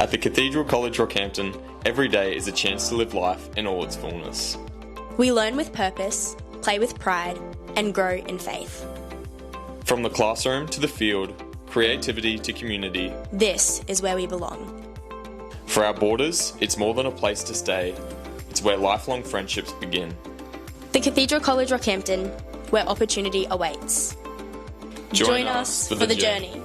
At the Cathedral College Rockhampton, every day is a chance to live life in all its fullness. We learn with purpose, play with pride, and grow in faith. From the classroom to the field, creativity to community, this is where we belong. For our boarders, it's more than a place to stay. It's where lifelong friendships begin. The Cathedral College Rockhampton, where opportunity awaits. Join us for the journey.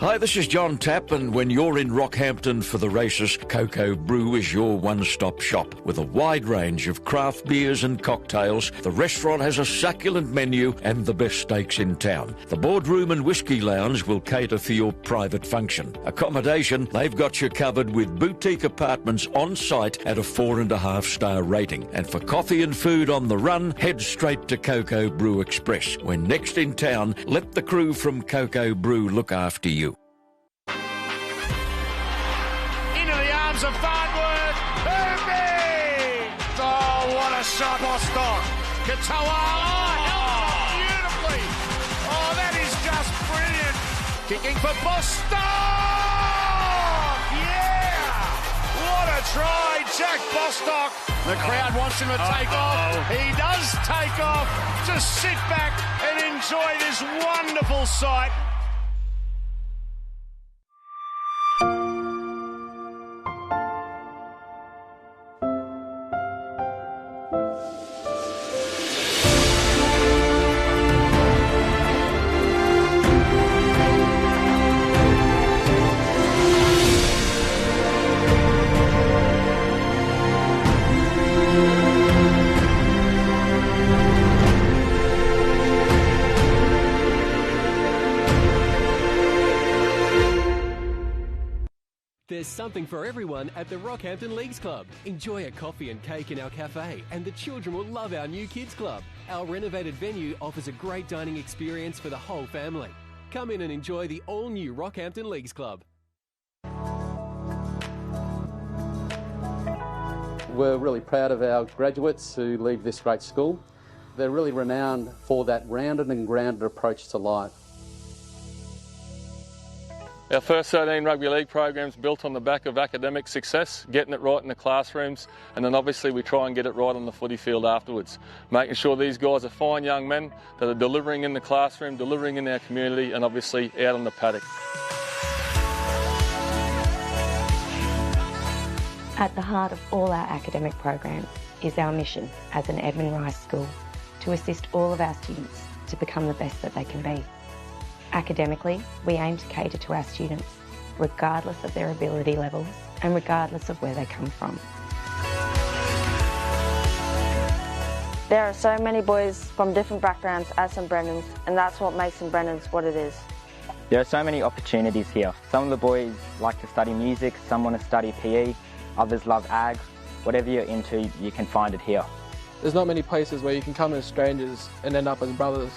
Hi, this is John Tapp, and when you're in Rockhampton for the races, Cocoa Brew is your one-stop shop. With a wide range of craft beers and cocktails, the restaurant has a succulent menu and the best steaks in town. The boardroom and whiskey lounge will cater for your private function. Accommodation, they've got you covered with boutique apartments on site at a 4.5-star rating. And for coffee and food on the run, head straight to Cocoa Brew Express. When next in town, let the crew from Cocoa Brew look after you. Of Farnworth, Boomby! Oh, what a shot, Bostock! Katoa, held beautifully! Oh, that is just brilliant! Kicking for Bostock! Yeah! What a try, Jack Bostock! The crowd wants him to take off. He does take off. Just sit back and enjoy this wonderful sight. There's something for everyone at the Rockhampton Leagues Club. Enjoy a coffee and cake in our cafe, and the children will love our new kids club. Our renovated venue offers a great dining experience for the whole family. Come in and enjoy the all-new Rockhampton Leagues Club. We're really proud of our graduates who leave this great school. They're really renowned for that rounded and grounded approach to life. Our first 13 rugby league programs built on the back of academic success, getting it right in the classrooms, and then obviously we try and get it right on the footy field afterwards, making sure these guys are fine young men that are delivering in the classroom, delivering in our community, and obviously out on the paddock. At the heart of all our academic programs is our mission as an Edmund Rice School to assist all of our students to become the best that they can be. Academically, we aim to cater to our students, regardless of their ability levels and regardless of where they come from. There are so many boys from different backgrounds at St Brendan's, and that's what makes St Brendan's what it is. There are so many opportunities here. Some of the boys like to study music, some want to study PE, others love ag. Whatever you're into, you can find it here. There's not many places where you can come as strangers and end up as brothers.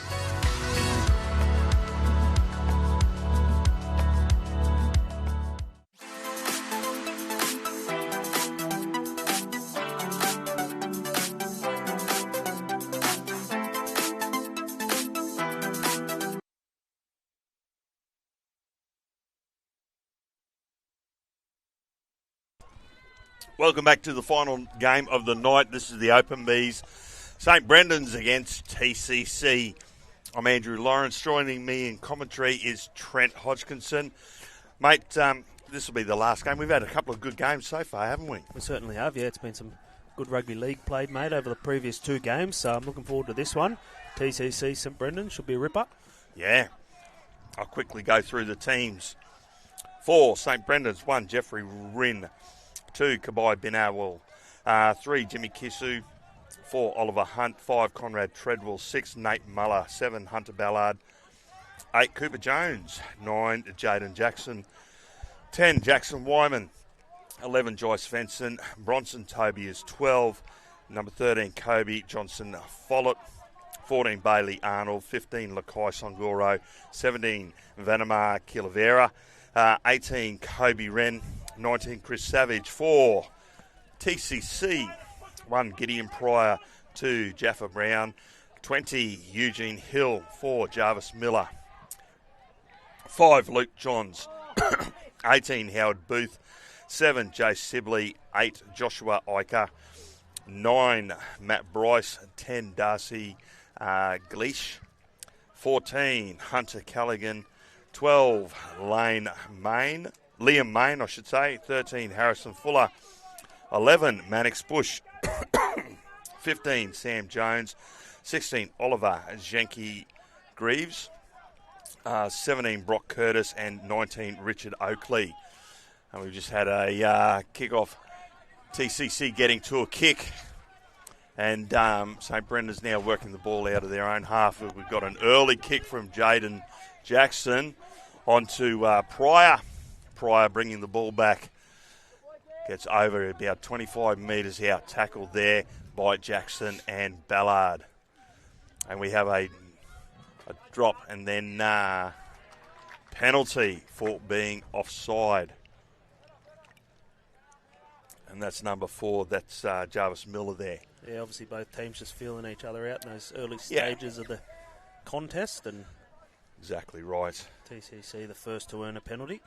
Welcome back to the final game of the night. This is the Open Bees. St Brendan's against TCC. I'm Andrew Lawrence. Joining me in commentary is Trent Hodgkinson. Mate, this will be the last game. We've had a couple of good games so far, haven't we? We certainly have, yeah. It's been some good rugby league played, mate, over the previous two games. So I'm looking forward to this one. TCC St Brendan should be a ripper. Yeah. I'll quickly go through the teams. For St Brendan's, 1, Jeffrey Rinn. 2, Kabai Binawal. 3, Jimmy Kisu. 4, Oliver Hunt. 5, Conrad Treadwell. 6, Nate Muller. 7, Hunter Ballard. 8, Cooper Jones. 9, Jaden Jackson. 10, Jackson Wyman. 11, Joyce Svensson. Bronson Toby is 12. Number 13, Kobe Johnson Follett. 14, Bailey Arnold. 15, Lakai Songoro. 17, Vanamar Kilavera. 18, Kobe Wren. 19, Chris Savage. 4, TCC. 1, Gideon Pryor. 2, Jaffa Brown. 20, Eugene Hill. 4, Jarvis Miller. 5, Luke Johns. 18, Howard Booth. 7, Jace Sibley. 8, Joshua Iker. 9, Matt Bryce. 10, Darcy Gleish. 14, Hunter Callaghan. 12, Liam Main, I should say. 13, Harrison Fuller. 11, Mannix Bush. 15, Sam Jones. 16, Oliver Jenke Greaves. 17, Brock Curtis. And 19, Richard Oakley. And we've just had a kick-off. TCC getting to a kick. And St. Brendan's now working the ball out of their own half. We've got an early kick from Jaden Jackson onto Pryor. Pryor bringing the ball back. Gets over about 25 metres out. Tackled there by Jackson and Ballard. And we have a drop and then penalty for being offside. And that's number 4. That's Jarvis Miller there. Yeah, obviously both teams just feeling each other out in those early stages of the contest. And exactly right. TCC the first to earn a penalty.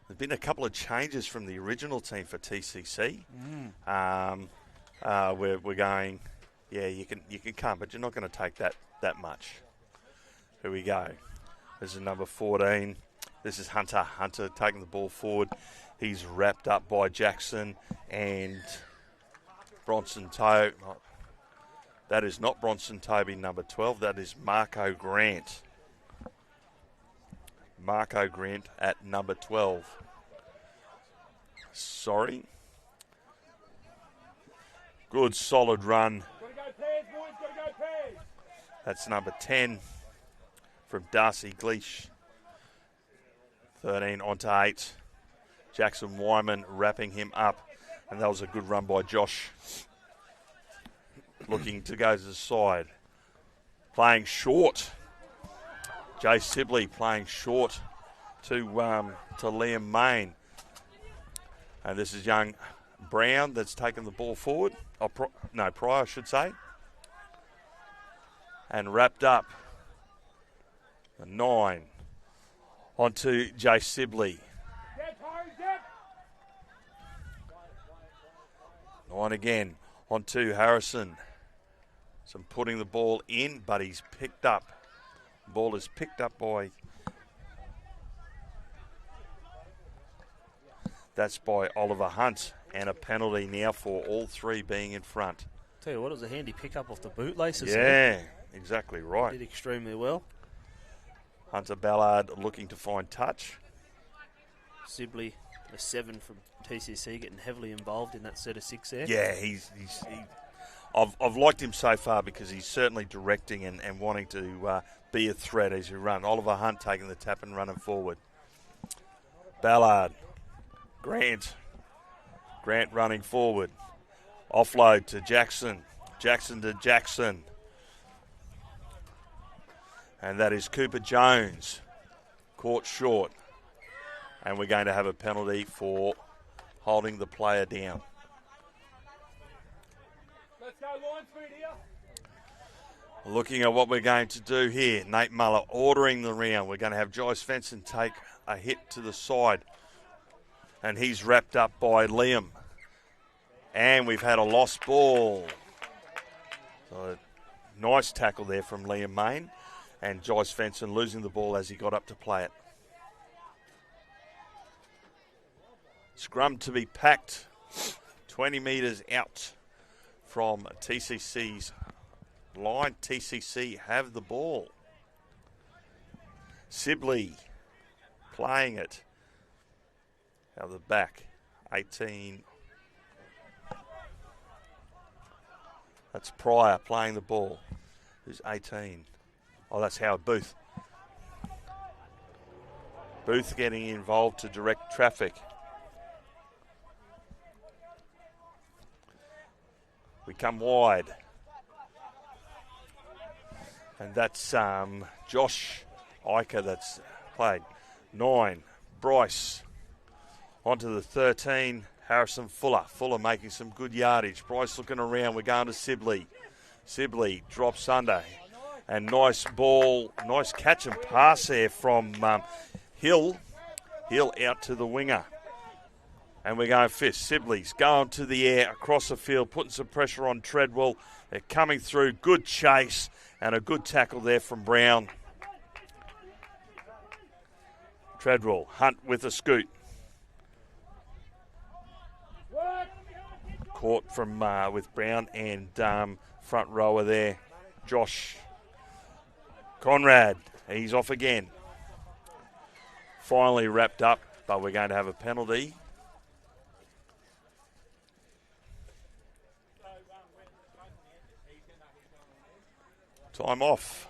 There's been a couple of changes from the original team for TCC. We're going, you can come, but you're not going to take that much. Here we go. This is number 14. This is Hunter. Hunter taking the ball forward. He's wrapped up by Jackson and Bronson Toby. That is not Bronson Toby, number 12. That is Marco Grant. Marco Grant at number 12. Sorry. Good solid run. That's number 10 from Darcy Gleish. 13 onto 8. Jackson Wyman wrapping him up. And that was a good run by Josh. Looking to go to the side. Playing short. Jay Sibley playing short to Liam Main. And this is young Brown that's taken the ball forward. Pryor, I should say. And wrapped up. The 9. Onto Jay Sibley. 9 again. Onto Harrison. Some putting the ball in, but he's picked up. Ball is picked up by... That's by Oliver Hunt. And a penalty now for all 3 being in front. Tell you what, it was a handy pick-up off the bootlaces. Yeah, exactly right. Did extremely well. Hunter Ballard looking to find touch. Sibley, the 7 from TCC, getting heavily involved in that set of 6 there. Yeah, I've liked him so far because he's certainly directing and wanting to be a threat as you run. Oliver Hunt taking the tap and running forward. Ballard. Grant running forward. Offload to Jackson. Jackson to Jackson. And that is Cooper Jones. Caught short. And we're going to have a penalty for holding the player down. Let's go line speed here. Looking at what we're going to do here. Nate Muller ordering the round. We're going to have Joyce Svensson take a hit to the side. And he's wrapped up by Liam. And we've had a lost ball. So nice tackle there from Liam Main. And Joyce Svensson losing the ball as he got up to play it. Scrum to be packed. 20 metres out from TCC's line. TCC have the ball. Sibley playing it. Out the back, 18. That's Pryor playing the ball. Who's 18? Oh, that's Howard Booth. Booth getting involved to direct traffic. We come wide. And that's Josh Iker that's played. 9, Bryce. Onto the 13, Harrison Fuller. Fuller making some good yardage. Bryce looking around. We're going to Sibley. Sibley drops under. And nice ball, nice catch and pass there from Hill. Hill out to the winger. And we're going fifth. Sibley's going to the air across the field, putting some pressure on Treadwell. They're coming through. Good chase and a good tackle there from Brown. Treadwell, Hunt with a scoot. Caught from with Brown and front rower there, Josh Conrad. He's off again. Finally wrapped up, but we're going to have a penalty. Time off.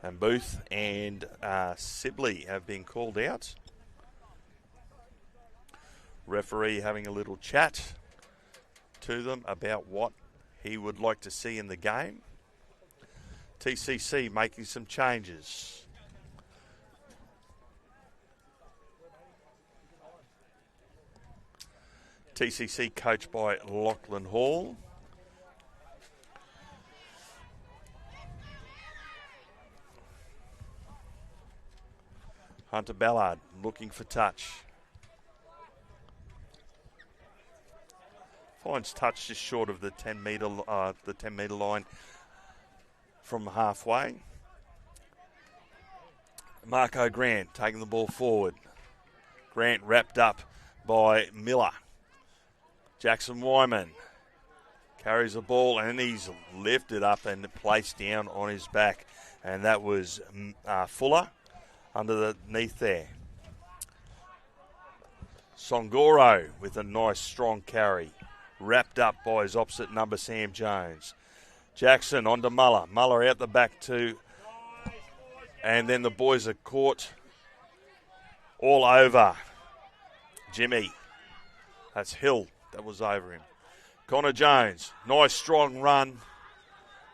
And Booth and Sibley have been called out. Referee having a little chat to them about what he would like to see in the game. TCC making some changes. TCC coached by Lachlan Hall. Hunter Ballard looking for touch. Finds touch just short of the 10 metre line from halfway. Marco Grant taking the ball forward. Grant wrapped up by Miller. Jackson Wyman carries the ball and he's lifted up and placed down on his back. And that was Fuller underneath there. Songoro with a nice strong carry. Wrapped up by his opposite number, Sam Jones. Jackson onto Muller. Muller out the back too. And then the boys are caught all over Jimmy. That's Hill. That was over him. Connor Jones. Nice strong run.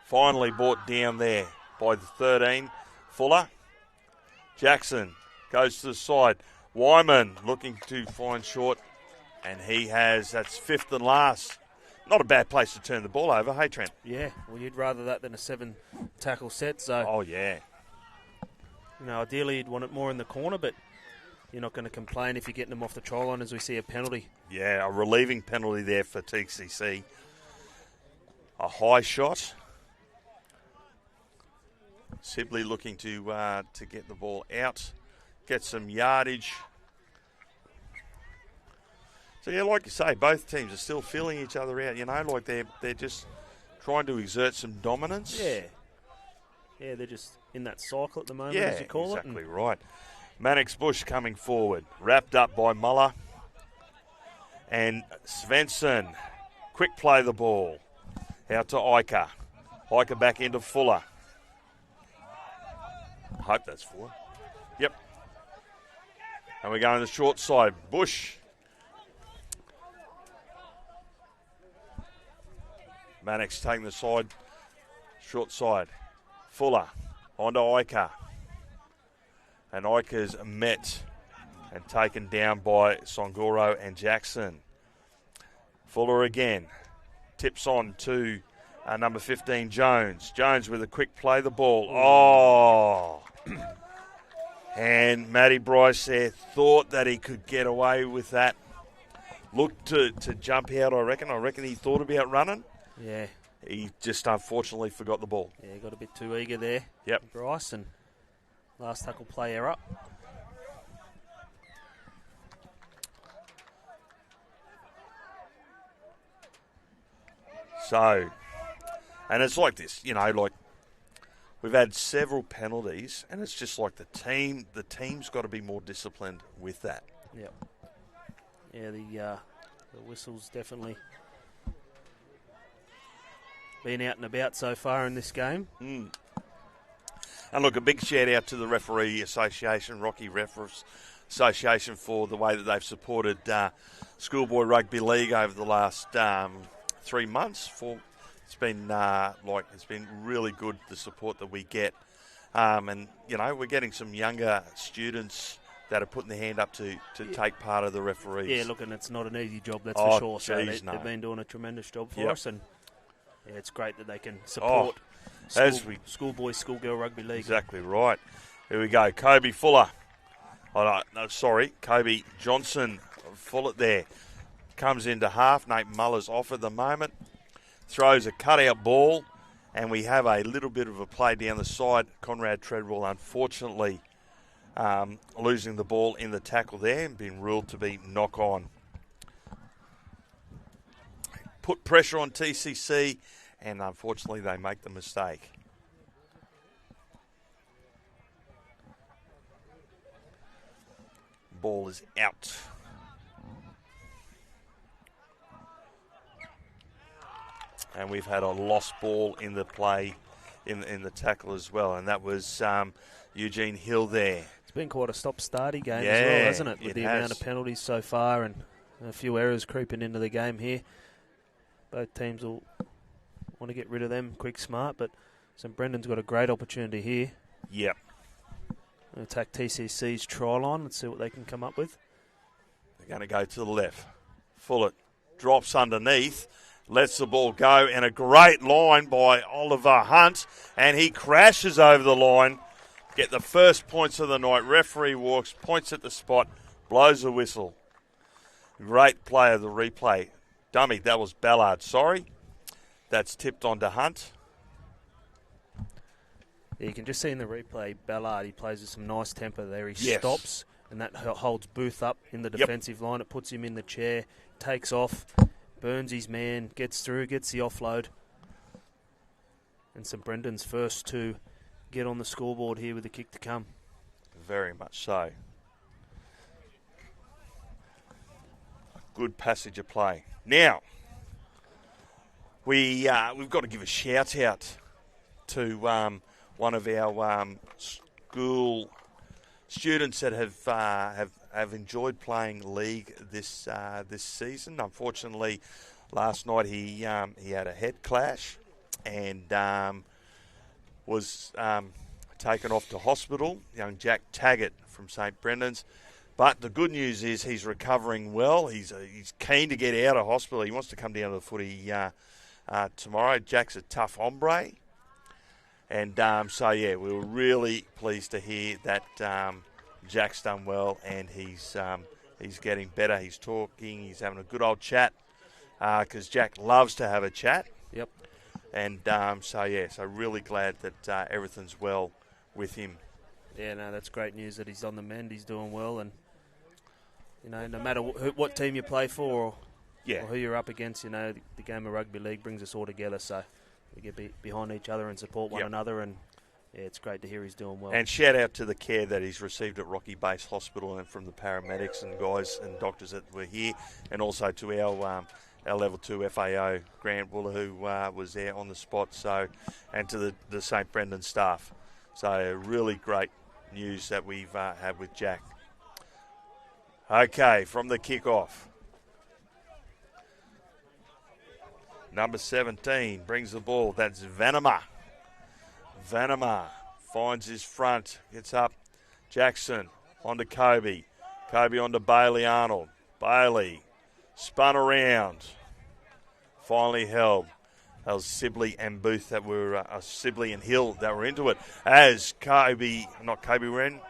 Finally brought down there by the 13. Fuller. Jackson goes to the side. Wyman looking to find short. And he has, that's fifth and last. Not a bad place to turn the ball over, hey Trent? Yeah, well you'd rather that than a 7 tackle set. So, oh yeah. You know, ideally you'd want it more in the corner, but you're not going to complain if you're getting them off the try line as we see a penalty. Yeah, a relieving penalty there for TCC. A high shot. Sibley looking to get the ball out, get some yardage. So yeah, like you say, both teams are still feeling each other out. You know, like they're just trying to exert some dominance. Yeah, they're just in that cycle at the moment, as you call it. Exactly right. Mannix Bush coming forward, wrapped up by Muller. And Svensson, quick play the ball. Out to Iker. Iker back into Fuller. I hope that's Fuller. Yep. And we're going to the short side. Bush. Mannix taking the side. Short side. Fuller. Onto Iker. And Iker's met and taken down by Songoro and Jackson. Fuller again. Tips on to number 15, Jones. Jones with a quick play the ball. Oh! And Matty Bryce there thought that he could get away with that. Looked to jump out, I reckon. I reckon he thought about running. Yeah. He just unfortunately forgot the ball. Yeah, he got a bit too eager there. Yep. Bryce, and last tackle player up. So, and it's like this, you know, like we've had several penalties, and it's just like the team's got to be more disciplined with that. Yep. Yeah, the whistle's definitely been out and about so far in this game. And look, a big shout out to the Referee Association, Rocky Referees Association, for the way that they've supported schoolboy rugby league over the last 3 months. It's been it's been really good, the support that we get, and we're getting some younger students that are putting their hand up to take part of the referees. Yeah, look, and it's not an easy job, that's for sure. So Geez, they've been doing a tremendous job for us, and it's great that they can support schoolboy, schoolgirl rugby league. Exactly right. Here we go, Kobe Fuller. Kobe Johnson, full it there. Comes into half. Nate Muller's off at the moment. Throws a cutout ball, and we have a little bit of a play down the side. Conrad Treadwell, unfortunately, losing the ball in the tackle there and being ruled to be knock on. Put pressure on TCC, and unfortunately they make the mistake. Ball is out. And we've had a lost ball in the play, in the tackle as well, and that was Eugene Hill there. It's been quite a stop-starty game as well, hasn't it? With the amount of penalties so far and a few errors creeping into the game here. Both teams will want to get rid of them quick, smart, but St Brendan's got a great opportunity here. Yep. Attack TCC's try line. Let's see what they can come up with. They're going to go to the left. Fullett drops underneath, lets the ball go, and a great line by Oliver Hunt, and he crashes over the line. Get the first points of the night. Referee walks, points at the spot, blows a whistle. Great play of the replay. Dummy, that was Ballard, sorry. That's tipped on to Hunt. Yeah, you can just see in the replay, Ballard, he plays with some nice temper there. He stops, and that holds Booth up in the defensive line. It puts him in the chair, takes off, burns his man, gets through, gets the offload. And St Brendan's first to get on the scoreboard here with the kick to come. Very much so. Good passage of play. Now, we've got to give a shout out to one of our school students that have enjoyed playing league this season. Unfortunately, last night he had a head clash and was taken off to hospital. Young Jack Taggart from St Brendan's. But the good news is he's recovering well. He's keen to get out of hospital. He wants to come down to the footy tomorrow. Jack's a tough hombre. And we were really pleased to hear that Jack's done well and he's getting better. He's talking. He's having a good old chat because Jack loves to have a chat. Yep. And so really glad that everything's well with him. Yeah, no, that's great news that he's on the mend. He's doing well, and no matter what team you play for or who you're up against, the game of rugby league brings us all together. So we get behind each other and support one another, and it's great to hear he's doing well. And shout out to the care that he's received at Rocky Base Hospital and from the paramedics and guys and doctors that were here, and also to our Level 2 FAO, Grant Wooler, who was there on the spot, and to the St Brendan staff. So really great news that we've had with Jack. Okay, from the kickoff. Number 17 brings the ball. That's Vanema. Vanema finds his front, gets up. Jackson onto Kobe. Kobe onto Bailey Arnold. Bailey spun around. Finally held. That was Sibley and Booth that were, Sibley and Hill that were into it. As Kobe Wren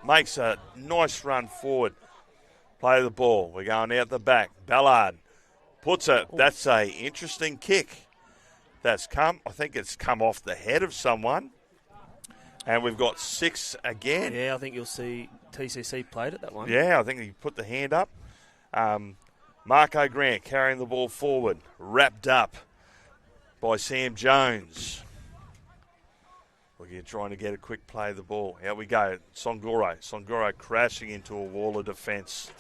makes a nice run forward. Play the ball. We're going out the back. Ballard puts it. That's a interesting kick. I think it's come off the head of someone. And we've got 6 again. Yeah, I think you'll see TCC played at that one. Yeah, I think he put the hand up. Marco Grant carrying the ball forward. Wrapped up by Sam Jones. You're trying to get a quick play of the ball. Out we go. Songoro crashing into a wall of defence.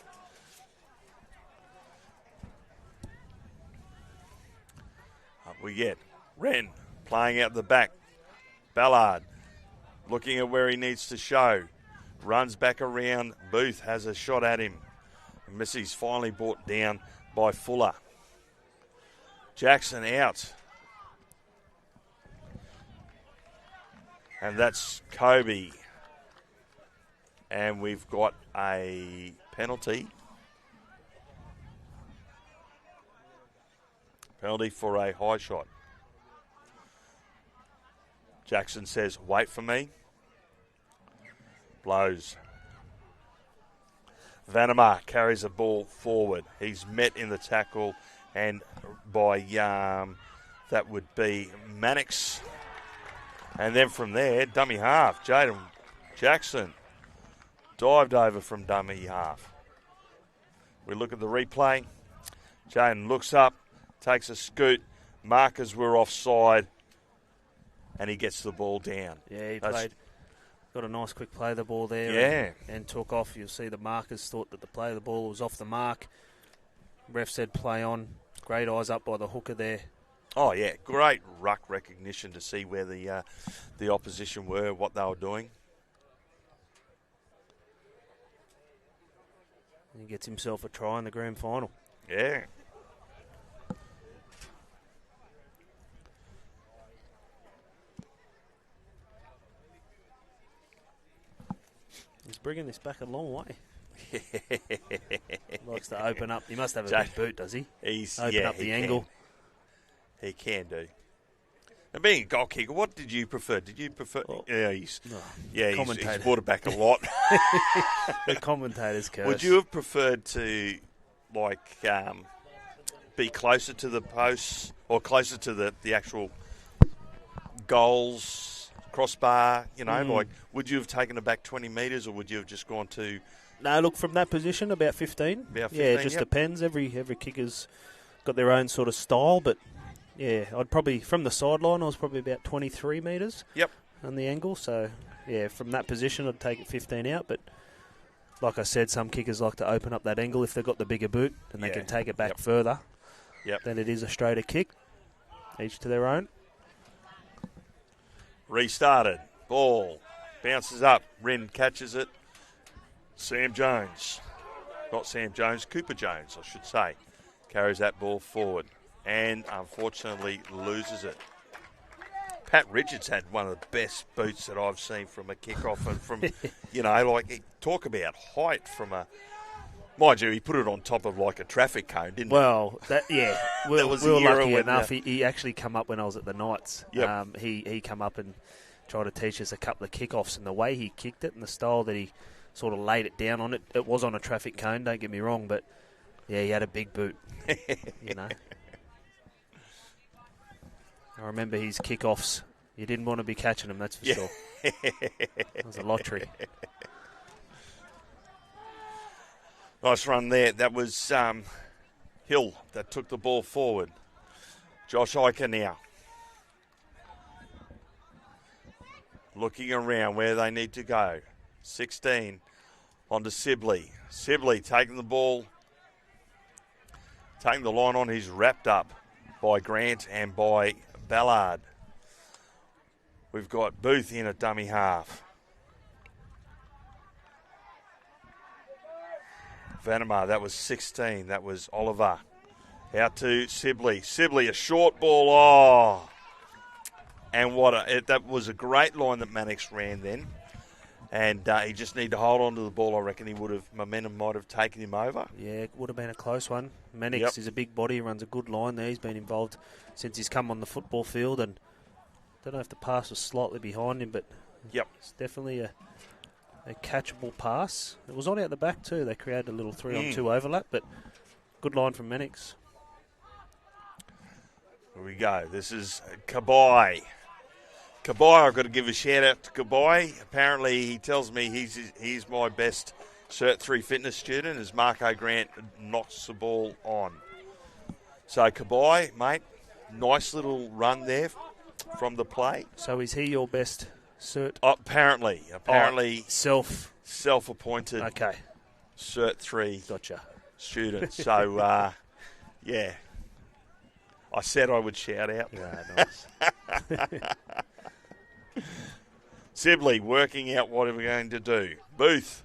Up we get. Wren playing out the back. Ballard looking at where he needs to show. Runs back around. Booth has a shot at him. Missy's finally brought down by Fuller. Jackson out. And that's Kobe. And we've got a penalty. Penalty for a high shot. Jackson says, wait for me. Blows. Vanamar carries the ball forward. He's met in the tackle and by that would be Mannix. And then from there, dummy half. Jaden Jackson dived over from dummy half. We look at the replay. Jaden looks up, takes a scoot. Markers were offside, and he gets the ball down. Yeah, got a nice quick play of the ball there. Yeah. And took off. You'll see the markers thought that the play of the ball was off the mark. Ref said play on. Great eyes up by the hooker there. Oh, yeah. Great ruck recognition to see where the opposition were, what they were doing. He gets himself a try in the grand final. Yeah. He's bringing this back a long way. Likes to open up. He must have a big boot, does he? Open up the angle. He can do. And being a goal kicker, what did you prefer? Did you prefer? He's brought it back a lot. The commentator's curse. Would you have preferred to, be closer to the posts or closer to the actual goals, crossbar? Would you have taken it back 20 metres, or would you have just gone to? No, look, from that position, about 15. It just depends. Every kicker's got their own sort of style, but. Yeah, I'd probably, from the sideline, I was probably about 23 metres on the angle. So, yeah, from that position, I'd take it 15 out. But like I said, some kickers like to open up that angle if they've got the bigger boot and they can take it back further. Then it is a straighter kick. Each to their own. Restarted. Ball bounces up. Wren catches it. Sam Jones. Not Sam Jones, Cooper Jones, I should say. Carries that ball forward. And unfortunately loses it. Pat Richards had one of the best boots that I've seen from a kickoff, and from, talk about height from a. Mind you, he put it on top of like a traffic cone, didn't he? Well, that we were lucky enough. when, He actually come up when I was at the Knights. Yep. He come up and tried to teach us a couple of kickoffs, and the way he kicked it and the style that he sort of laid it down on it. It was on a traffic cone. Don't get me wrong, but yeah, he had a big boot. I remember his kickoffs. You didn't want to be catching them, that's for sure. It was a lottery. Nice run there. That was Hill that took the ball forward. Josh Iker now. Looking around where they need to go. 16 on to Sibley. Sibley taking the ball. Taking the line on. He's wrapped up by Grant and by Ballard. We've got Booth in at dummy half. Vanamar, that was 16. That was Oliver. Out to Sibley. Sibley, a short ball. Oh. And that was a great line that Mannix ran then. And he just needed to hold on to the ball. I reckon momentum might have taken him over. Yeah, it would have been a close one. Mannix is a big body, runs a good line there. He's been involved since he's come on the football field, and I don't know if the pass was slightly behind him, but it's definitely a catchable pass. It was on out the back too. They created a little 3-on-2 overlap, but good line from Mannix. Here we go. This is Kabai. Kabai, I've got to give a shout out to Kabai. Apparently, he tells me he's my best Cert 3 fitness student as Marco Grant knocks the ball on. So, Kabai, mate, nice little run there from the play. So, is he your best Cert. Apparently, self-appointed. Okay. Cert 3. Gotcha. Student. So, yeah. I said I would shout out. Yeah, nice. Sibley working out what we're going to do. Booth.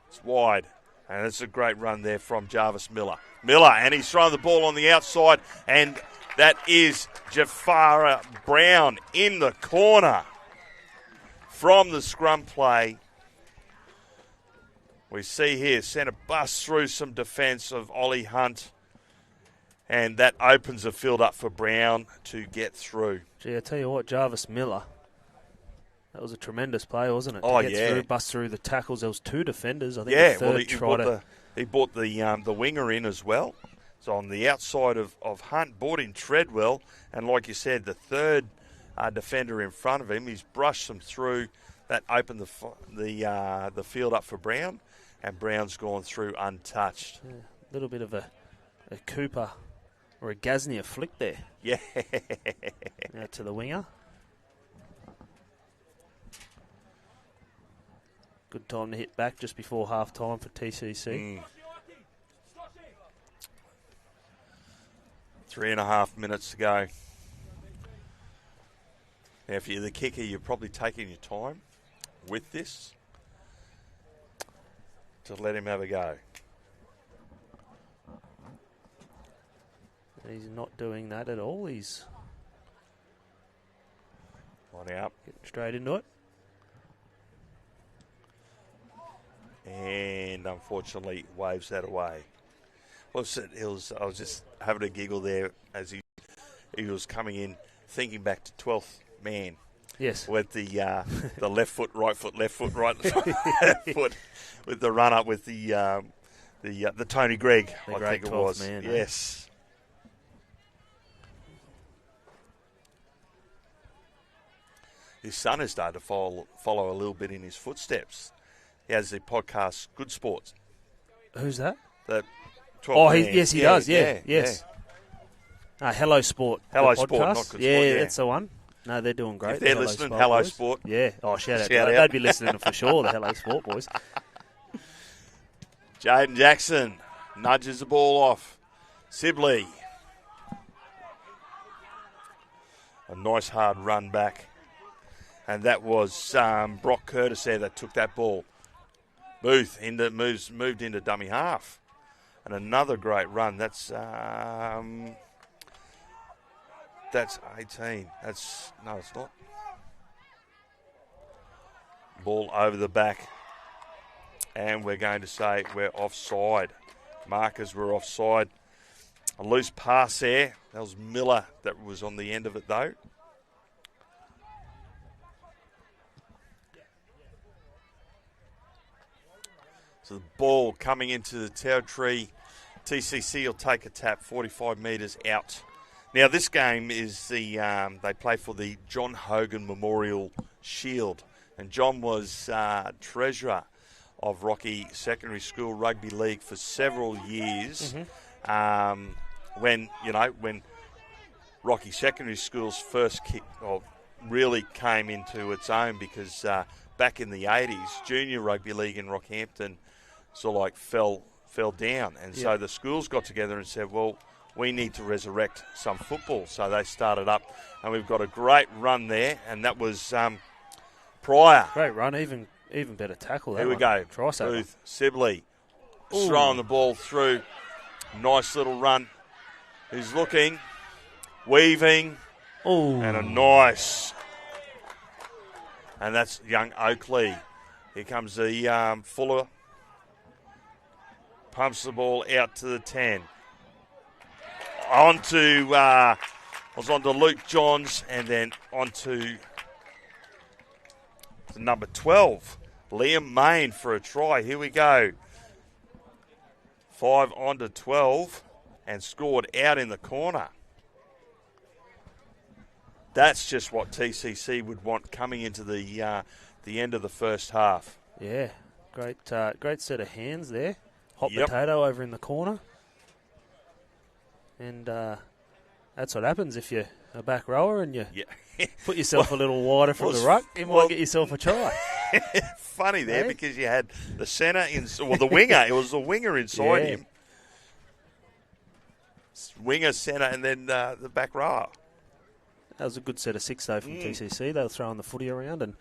It's wide. And it's a great run there from Jarvis Miller. And he's throwing the ball on the outside. And that is Jafara Brown in the corner from the scrum play. We see here, sent a bust through some defence of Ollie Hunt. And that opens the field up for Brown to get through. Gee, I tell you what, Jarvis Miller, that was a tremendous play, wasn't it? Oh, to get yeah. through, bust through the tackles. There was 2 defenders. I think the third he brought the winger in as well. So on the outside of Hunt, brought in Treadwell. And like you said, the third defender in front of him, he's brushed them through. That opened the field up for Brown. And Brown's gone through untouched. Yeah, a little bit of a Cooper or a Gasnier flick there. Yeah. Now to the winger. Good time to hit back just before half time for TCC. 3.5 minutes to go. Now, if you're the kicker, you're probably taking your time with this to let him have a go. He's not doing that at all. He's on out. Getting straight into it. And unfortunately waves that away. I was just having a giggle there as he was coming in, thinking back to 12th man. Yes. With the left foot, right foot, left foot, right foot, with the run up with the Tony Gregg, I think it was. Man, yes. His son has started to follow a little bit in his footsteps. He has the podcast Good Sports. Who's that? The yes, he does. Yeah, yes. Yeah. Hello Sport. Hello Sport, not Good Sport. Yeah, that's the one. No, they're doing great. If they're listening, Hello boys. Sport. Yeah. Oh, shout out. They'd be listening for sure, the Hello Sport boys. Jaden Jackson nudges the ball off. Sibley. A nice hard run back. And that was Brock Curtis there that took that ball. Booth moved into dummy half. And another great run. That's 18. No, it's not. Ball over the back. And we're going to say we're offside. Markers were offside. A loose pass there. That was Miller that was on the end of it though. So the ball coming into the territory. TCC will take a tap 45 metres out. Now this game is they play for the John Hogan Memorial Shield. And John was treasurer of Rocky Secondary School Rugby League for several years. Mm-hmm. When Rocky Secondary School's first really came into its own because back in the 80s, junior rugby league in Rockhampton sort of like fell down. And so the schools got together and said, well, we need to resurrect some football. So they started up, and we've got a great run there, and that was Pryor. Great run, even better tackle. Here we go. Booth, Sibley, throwing the ball through. Nice little run. He's looking, weaving, and a nice. And that's young Oakley. Here comes the Fuller. Pumps the ball out to the 10. On to Luke Johns, and then on to number 12, Liam Main for a try. Here we go. 5 on to 12, and scored out in the corner. That's just what TCC would want coming into the end of the first half. Yeah, great set of hands there. Hot potato over in the corner. And that's what happens if you're a back rower and you Put yourself a little wider from the ruck. You might get yourself a try. Funny there, because you had the centre, the winger. It was the winger inside him. Winger, centre, and then the back row. That was a good set of 6, though, from TCC. They were throwing the footy around and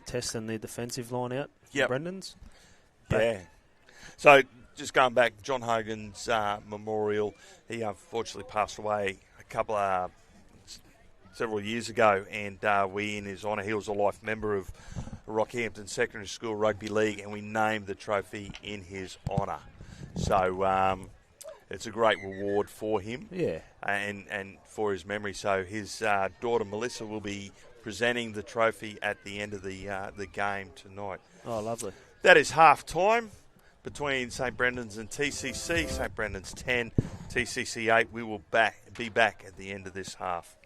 testing the defensive line out for Brendan's. Yeah. So, just going back, John Hogan's memorial, he unfortunately passed away several years ago, and we, in his honour, he was a life member of Rockhampton Secondary School Rugby League, and we named the trophy in his honour. So, it's a great reward for him, and for his memory. So his daughter Melissa will be presenting the trophy at the end of the game tonight. Oh, lovely! That is half time between St Brendan's and TCC. St Brendan's 10, TCC 8. We will be back at the end of this half.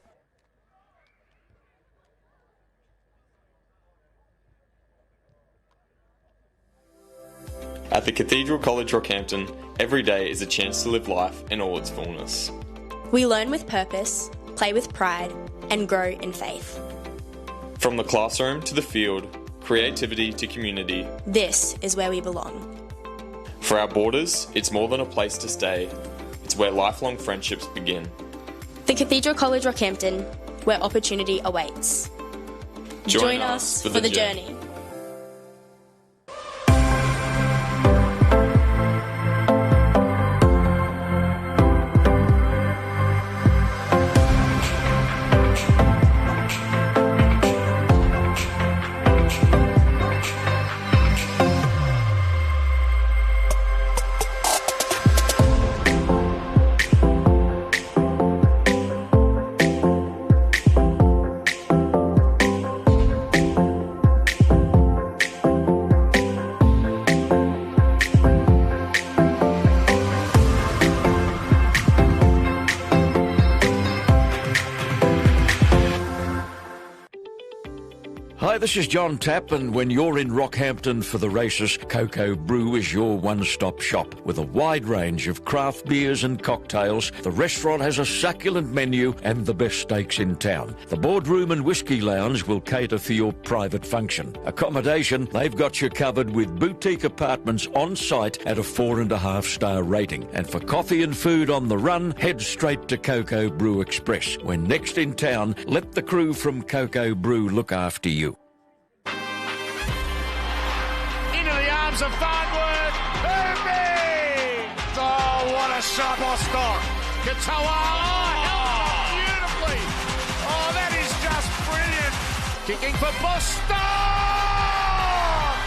At the Cathedral College Rockhampton, every day is a chance to live life in all its fullness. We learn with purpose, play with pride, and grow in faith. From the classroom to the field, creativity to community, this is where we belong. For our boarders, it's more than a place to stay. It's where lifelong friendships begin. The Cathedral College Rockhampton, where opportunity awaits. Join us for the journey. Hi, this is John Tapp, and when you're in Rockhampton for the races, Cocoa Brew is your one-stop shop. With a wide range of craft beers and cocktails, the restaurant has a succulent menu and the best steaks in town. The boardroom and whiskey lounge will cater for your private function. Accommodation, they've got you covered with boutique apartments on site at a 4.5-star rating. And for coffee and food on the run, head straight to Cocoa Brew Express. When next in town, let the crew from Cocoa Brew look after you. Of Farnworth, Herbie! Oh, what a shot, Bostock! Katoa, held up beautifully! Oh, that is just brilliant! Kicking for Bostock!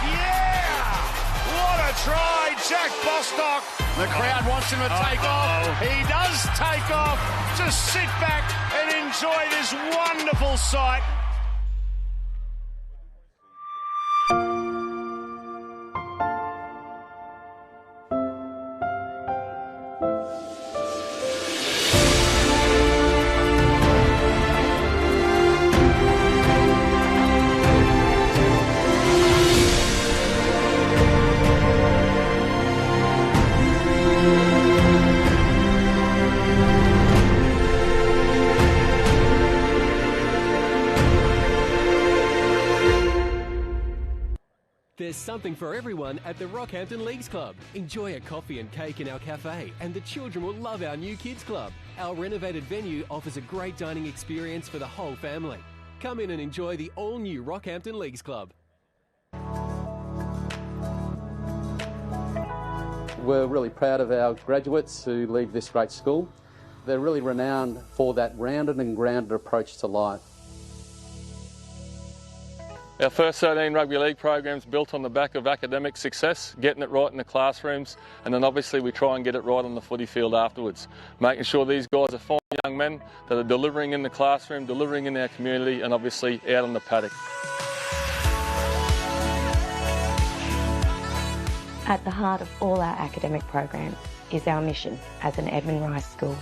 Yeah! What a try, Jack Bostock! The crowd wants him to take off. He does take off. Just sit back and enjoy this wonderful sight. There's something for everyone at the Rockhampton Leagues Club. Enjoy a coffee and cake in our cafe, and the children will love our new kids club. Our renovated venue offers a great dining experience for the whole family. Come in and enjoy the all-new Rockhampton Leagues Club. We're really proud of our graduates who leave this great school. They're really renowned for that rounded and grounded approach to life. Our first 13 rugby league programs built on the back of academic success, getting it right in the classrooms, and then obviously we try and get it right on the footy field afterwards, making sure these guys are fine young men that are delivering in the classroom, delivering in our community, and obviously out on the paddock. At the heart of all our academic programs is our mission as an Edmund Rice School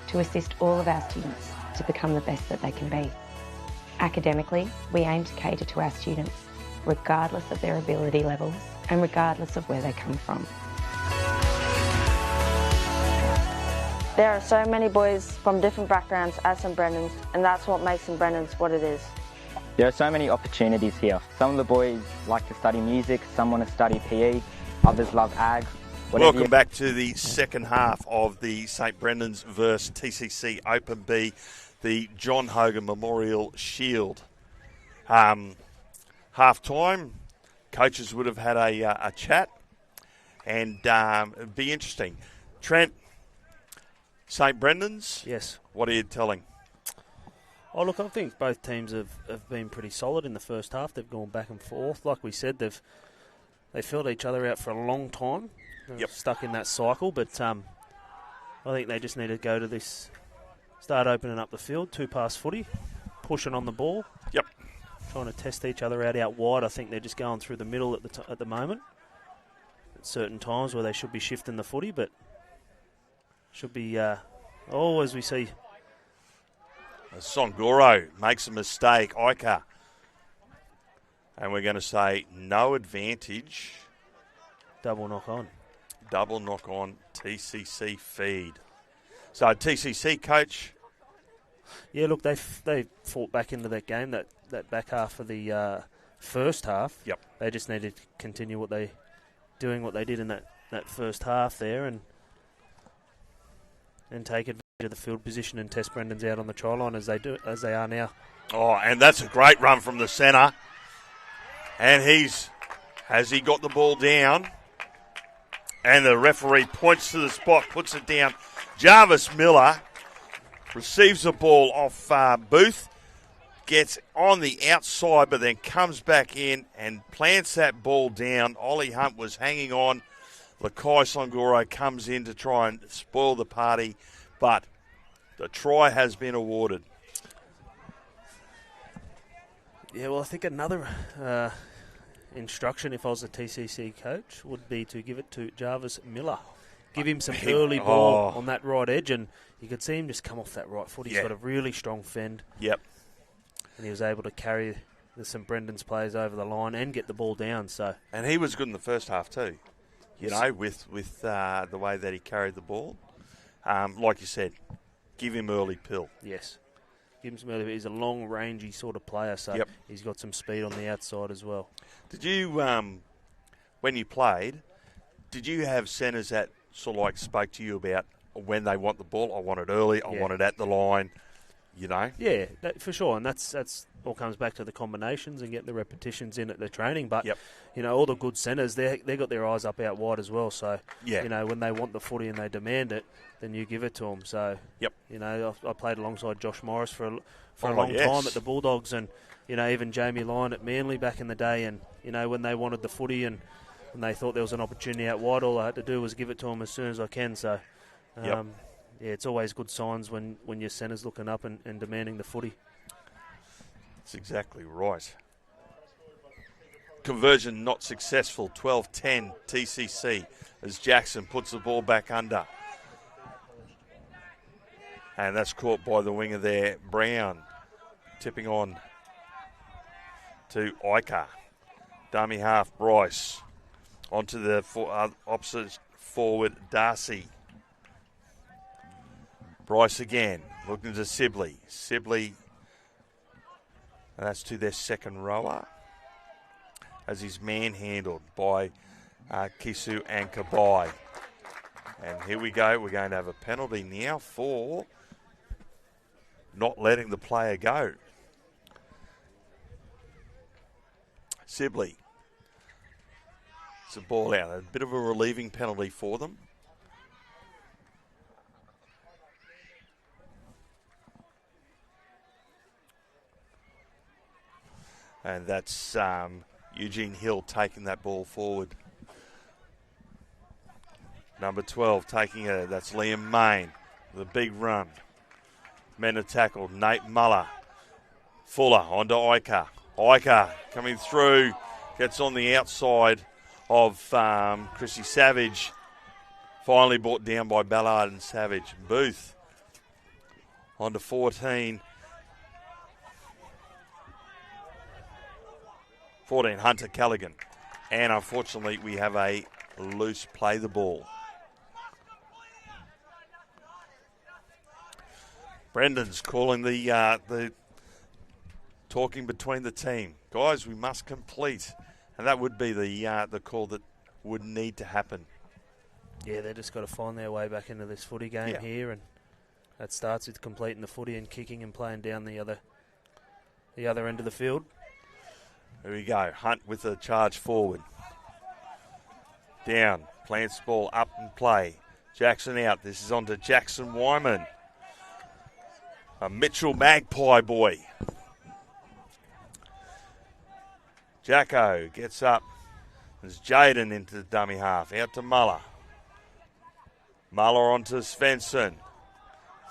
to assist all of our students to become the best that they can be. Academically, we aim to cater to our students, regardless of their ability levels and regardless of where they come from. There are so many boys from different backgrounds at St Brendan's, and that's what makes St Brendan's what it is. There are so many opportunities here. Some of the boys like to study music, some want to study PE, others love ag. Welcome back to the second half of the St Brendan's versus TCC Open B, the John Hogan Memorial Shield. Half-time, coaches would have had a chat, and it'd be interesting. Trent, St Brendan's? Yes. What are you telling? Oh, look, I think both teams have been pretty solid in the first half. They've gone back and forth. Like we said, they filled each other out for a long time. Stuck in that cycle, but I think they just need to go to this, start opening up the field, 2-pass footy, pushing on the ball. Yep. Trying to test each other out wide. I think they're just going through the middle at the moment. At certain times where they should be shifting the footy, but should be, as we see. Songoro makes a mistake, Iker. And we're going to say no advantage. Double knock on. Double knock on TCC feed. So TCC coach. Yeah, look, they fought back into that game, that back half of the first half. Yep. They just needed to continue what they did in that first half there and take advantage of the field position and test Brendan's out on the try line as they are now. Oh, and that's a great run from the centre. And has he got the ball down? And the referee points to the spot, puts it down. Jarvis Miller receives the ball off Booth, gets on the outside, but then comes back in and plants that ball down. Ollie Hunt was hanging on. Lakai Songoro comes in to try and spoil the party, but the try has been awarded. Yeah, well, I think another instruction, if I was a TCC coach, would be to give it to Jarvis Miller. Give him some early ball on that right edge, and you could see him just come off that right foot. He's got a really strong fend. Yep. And he was able to carry the St Brendan's players over the line and get the ball down. So, and he was good in the first half too, with the way that he carried the ball. Like you said, give him early pill. Yes. Give him some early. He's a long, rangy sort of player, so he's got some speed on the outside as well. Did you, when you played, did you have centres that sort of like spoke to you about when they want the ball? I want it early. I want it at the line. You know. Yeah, for sure, and that's all comes back to the combinations and getting the repetitions in at the training. But you know, all the good centres, they got their eyes up out wide as well. So you know, when they want the footy and they demand it, then you give it to them. So you know, I played alongside Josh Morris for a long time at the Bulldogs, and you know, even Jamie Lyon at Manly back in the day. And you know, when they wanted the footy and when they thought there was an opportunity out wide, all I had to do was give it to them as soon as I can. So. Yeah, it's always good signs when your centre's looking up and demanding the footy. That's exactly right. Conversion not successful, 12-10 TCC as Jackson puts the ball back under. And that's caught by the winger there, Brown. Tipping on to Iker. Dummy half, Bryce. Onto the opposite forward, Darcy. Bryce again, looking to Sibley. Sibley, and that's to their second rower, as he's manhandled by Kisu and Kabai. And here we go, we're going to have a penalty now for not letting the player go. Sibley. It's a ball out, a bit of a relieving penalty for them. And that's Eugene Hill taking that ball forward. Number 12 taking it. That's Liam Main with a big run. Men are tackled. Nate Muller. Fuller onto Iker. Iker coming through. Gets on the outside of Chrissy Savage. Finally brought down by Ballard and Savage. Booth onto 14. 14, Hunter Callaghan. And unfortunately, we have a loose play the ball. Brendan's calling the talking between the team. Guys, we must complete. And that would be the call that would need to happen. Yeah, they just got to find their way back into this footy game here, and that starts with completing the footy and kicking and playing down the other end of the field. Here we go. Hunt with a charge forward. Down. Plants the ball up and play. Jackson out. This is on to Jackson Wyman. A Mitchell Magpie boy. Jacko gets up. There's Jaden into the dummy half. Out to Muller. Muller onto Svensson.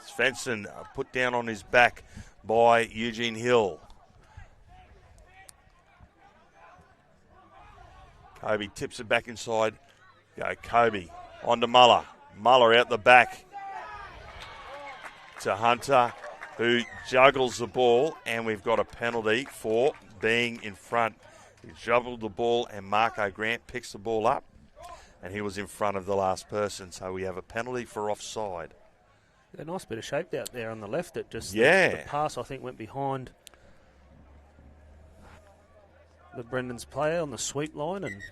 Svensson put down on his back by Eugene Hill. Kobe tips it back inside. Go Kobe. On to Muller. Muller out the back to Hunter, who juggles the ball, and we've got a penalty for being in front. He juggled the ball, and Marco Grant picks the ball up, and he was in front of the last person, so we have a penalty for offside. A nice bit of shape out there on the left. It just the pass, I think, went behind the Brendan's player on the sweep line, and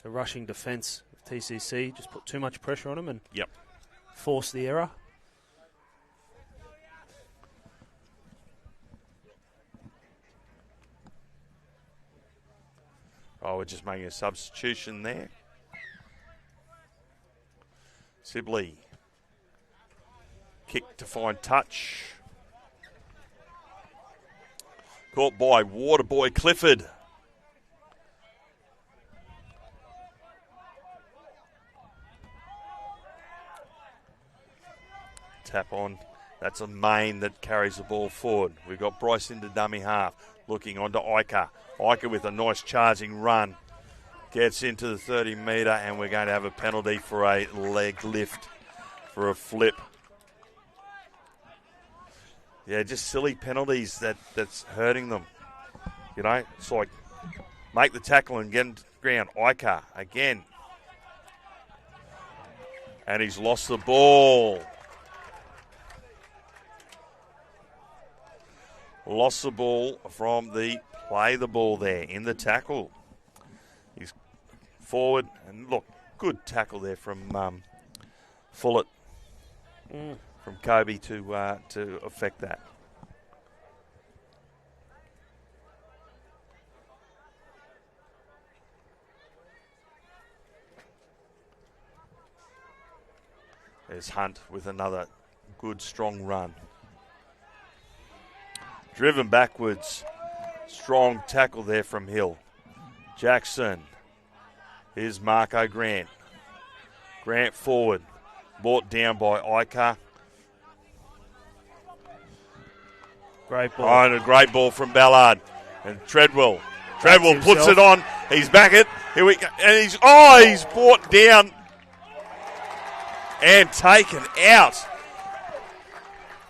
the rushing defence of TCC just put too much pressure on him and forced the error. Oh, we're just making a substitution there. Sibley. Kick to find touch. Caught by Waterboy Clifford. Tap on. That's a main that carries the ball forward. We've got Bryce into dummy half. Looking onto Iker. Iker with a nice charging run. Gets into the 30 metre, and we're going to have a penalty for a leg lift, for a flip. Yeah, just silly penalties that's hurting them. You know, it's like make the tackle and get into the ground. Iker again. And he's lost the ball. Lost the ball from the play the ball there in the tackle. He's forward, and look, good tackle there from Fullett, from Kobe to affect that. There's Hunt with another good, strong run. Driven backwards. Strong tackle there from Hill. Jackson. Here's Marco Grant. Grant forward. Brought down by Iker. Great ball. Oh, and a great ball from Ballard. And Treadwell. Treadwell puts it on. He's back it. Here we go. And he's brought down and taken out.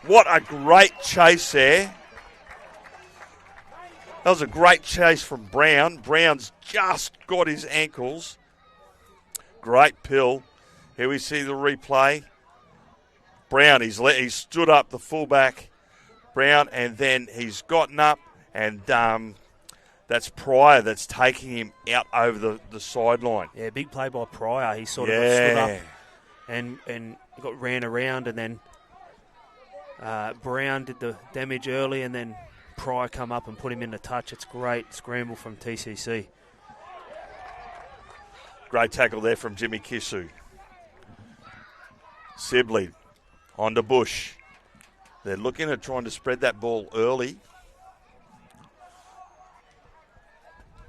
What a great chase there. That was a great chase from Brown. Brown's just got his ankles. Great pill. Here we see the replay. Brown, he's stood up, the fullback. Brown, and then he's gotten up, and that's Pryor that's taking him out over the sideline. Yeah, big play by Pryor. He sort of got stood up and ran around, and then Brown did the damage early, and then Pryor come up and put him in the touch. It's great scramble from TCC. Great tackle there from Jimmy Kisu. Sibley on to Bush. They're looking at trying to spread that ball early.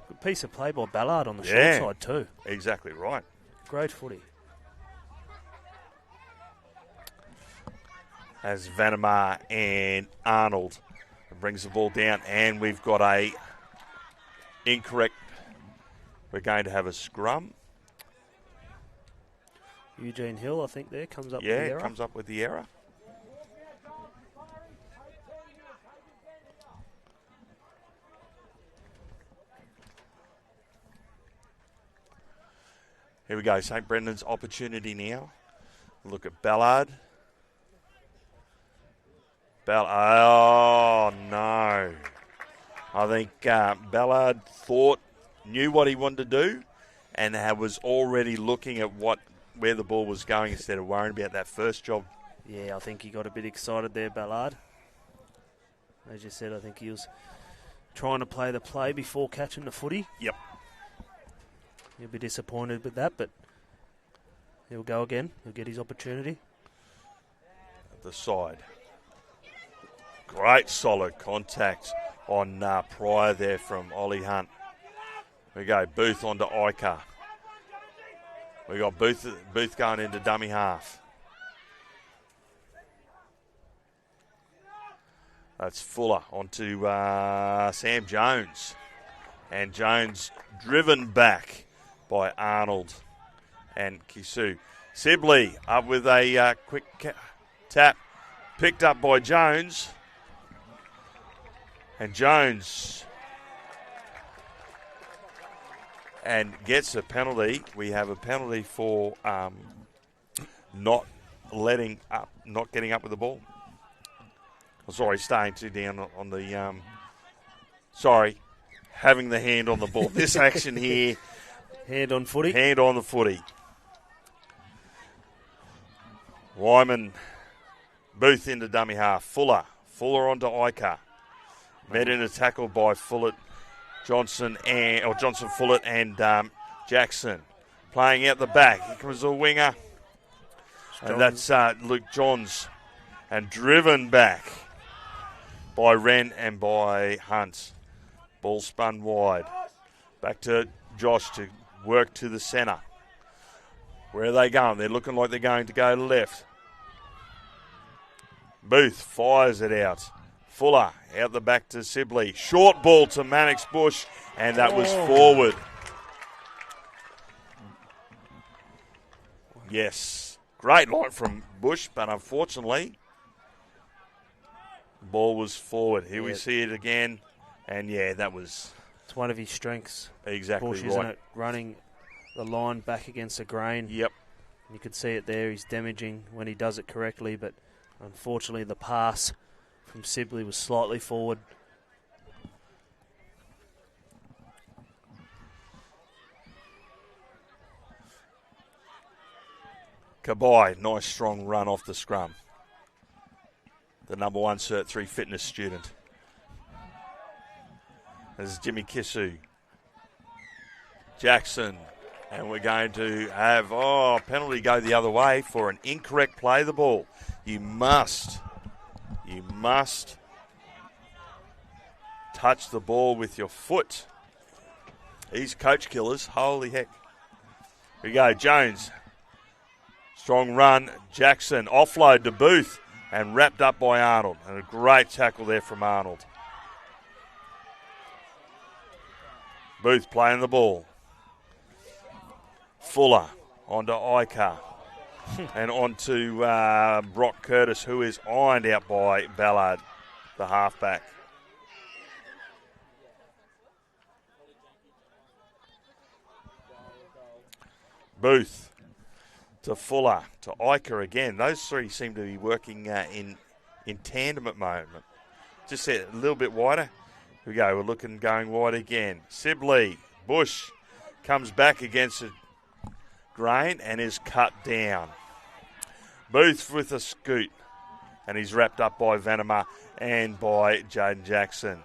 Good piece of play by Ballard on the short side too. Exactly right. Great footy. As Vanamar and Arnold brings the ball down, and we've got a incorrect. We're going to have a scrum. Eugene Hill, I think, there comes up with the error. Yeah, comes up with the error. Here we go, St. Brendan's opportunity now. Look at Ballard. Oh, no. I think Ballard knew what he wanted to do and was already looking at where the ball was going instead of worrying about that first job. Yeah, I think he got a bit excited there, Ballard. As you said, I think he was trying to play the play before catching the footy. Yep. He'll be disappointed with that, but he'll go again. He'll get his opportunity. At the side. Great solid contact on Pryor there from Ollie Hunt. We go Booth onto Iker. We got Booth going into dummy half. That's Fuller onto Sam Jones. And Jones driven back by Arnold and Kisu. Sibley up with a quick tap. Picked up by Jones. And Jones and gets a penalty. We have a penalty for not getting up with the ball. Oh, sorry, staying too down on the. Having the hand on the ball. This action here. Hand on footy. Hand on the footy. Wyman, Booth into dummy half. Fuller onto Iker. Met in a tackle by Johnson Fullett and Jackson. Playing out the back. Here comes the winger. And that's Luke Johns. And driven back by Wren and by Hunt. Ball spun wide. Back to Josh to work to the centre. Where are they going? They're looking like they're going to go left. Booth fires it out. Fuller out the back to Sibley. Short ball to Mannix Bush, and that was forward. Yes. Great line from Bush, but unfortunately, the ball was forward. Here we see it again, and that was... It's one of his strengths. Exactly Bush, right. isn't it? Running the line back against the grain. Yep. You could see it there. He's damaging when he does it correctly, but unfortunately the pass from Sibley was slightly forward. Kabai, nice strong run off the scrum. The number 1 Cert 3 fitness student. This is Jimmy Kisu. Jackson. And we're going to have, penalty go the other way for an incorrect play of the ball. You must touch the ball with your foot. These coach killers, holy heck. Here we go, Jones. Strong run, Jackson. Offload to Booth and wrapped up by Arnold. And a great tackle there from Arnold. Booth playing the ball. Fuller onto Iker. And onto Brock Curtis, who is ironed out by Ballard, the halfback. Booth to Fuller to Iker again. Those three seem to be working in tandem at the moment. Just a little bit wider. Here we go. We're going wide again. Sibley, Bush comes back against it. Grain and is cut down. Booth with a scoot, and he's wrapped up by Vanema and by Jaden Jackson.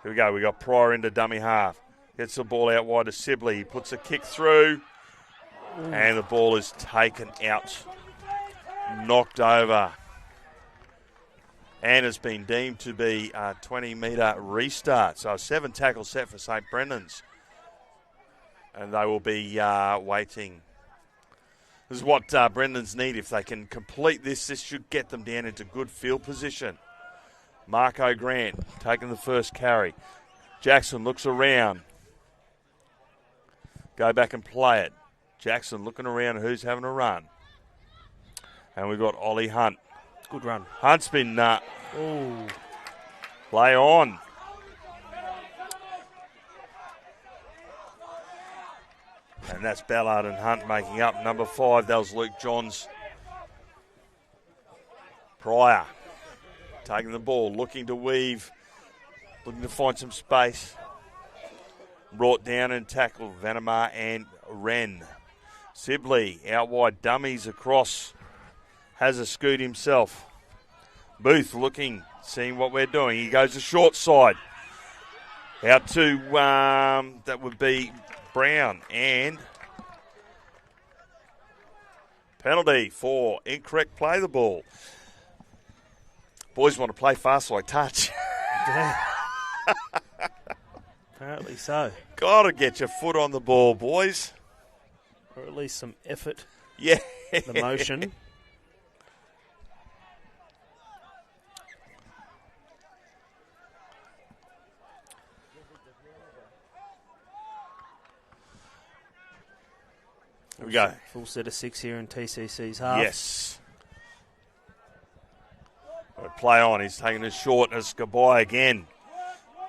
Here we go. We got Pryor into dummy half. Gets the ball out wide to Sibley. He puts a kick through, and the ball is taken out, knocked over, and has been deemed to be a 20-metre restart. So a 7 tackle set for St. Brendan's, and they will be waiting. This is what Brendan's need. If they can complete this should get them down into good field position. Marco Grant taking the first carry. Jackson looks around. Go back and play it. Jackson looking around who's having a run. And we've got Ollie Hunt. Good run. Hunt's been play on. And that's Ballard and Hunt making up. Number 5, that was Luke Johns. Pryor. taking the ball, looking to weave, looking to find some space. Brought down and tackled Vanamar and Wren. Sibley out wide, dummies across. Has a scoot himself. Booth looking, seeing what we're doing. He goes the short side. Out to, that would be Brown. And penalty for incorrect play the ball. Boys want to play fast like touch. Apparently so. Got to get your foot on the ball, boys. Or at least some effort. Yeah. The motion. Here we go. Full set of 6 here in TCC's half. Yes. Play on. He's taking a short as Gabai again.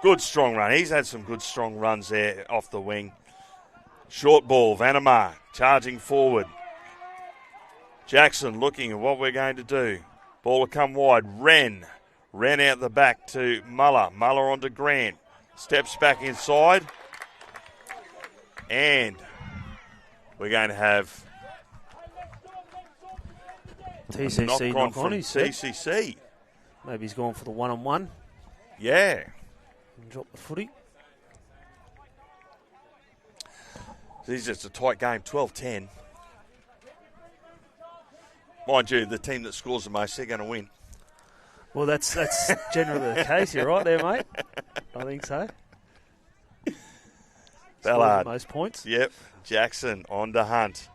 Good strong run. He's had some good strong runs there off the wing. Short ball. Vanamar charging forward. Jackson looking at what we're going to do. Ball will come wide. Wren out the back to Muller. Muller onto Grant. Steps back inside. And we're going to have TCC knock on. He's TCC. Maybe he's gone for the one-on-one. Yeah. And drop the footy. This is just a tight game, 12-10. Mind you, the team that scores the most, they're going to win. Well, that's generally the case. You're right there, mate. I think so. Ballard. Most points. Yep. Jackson on to Hunt.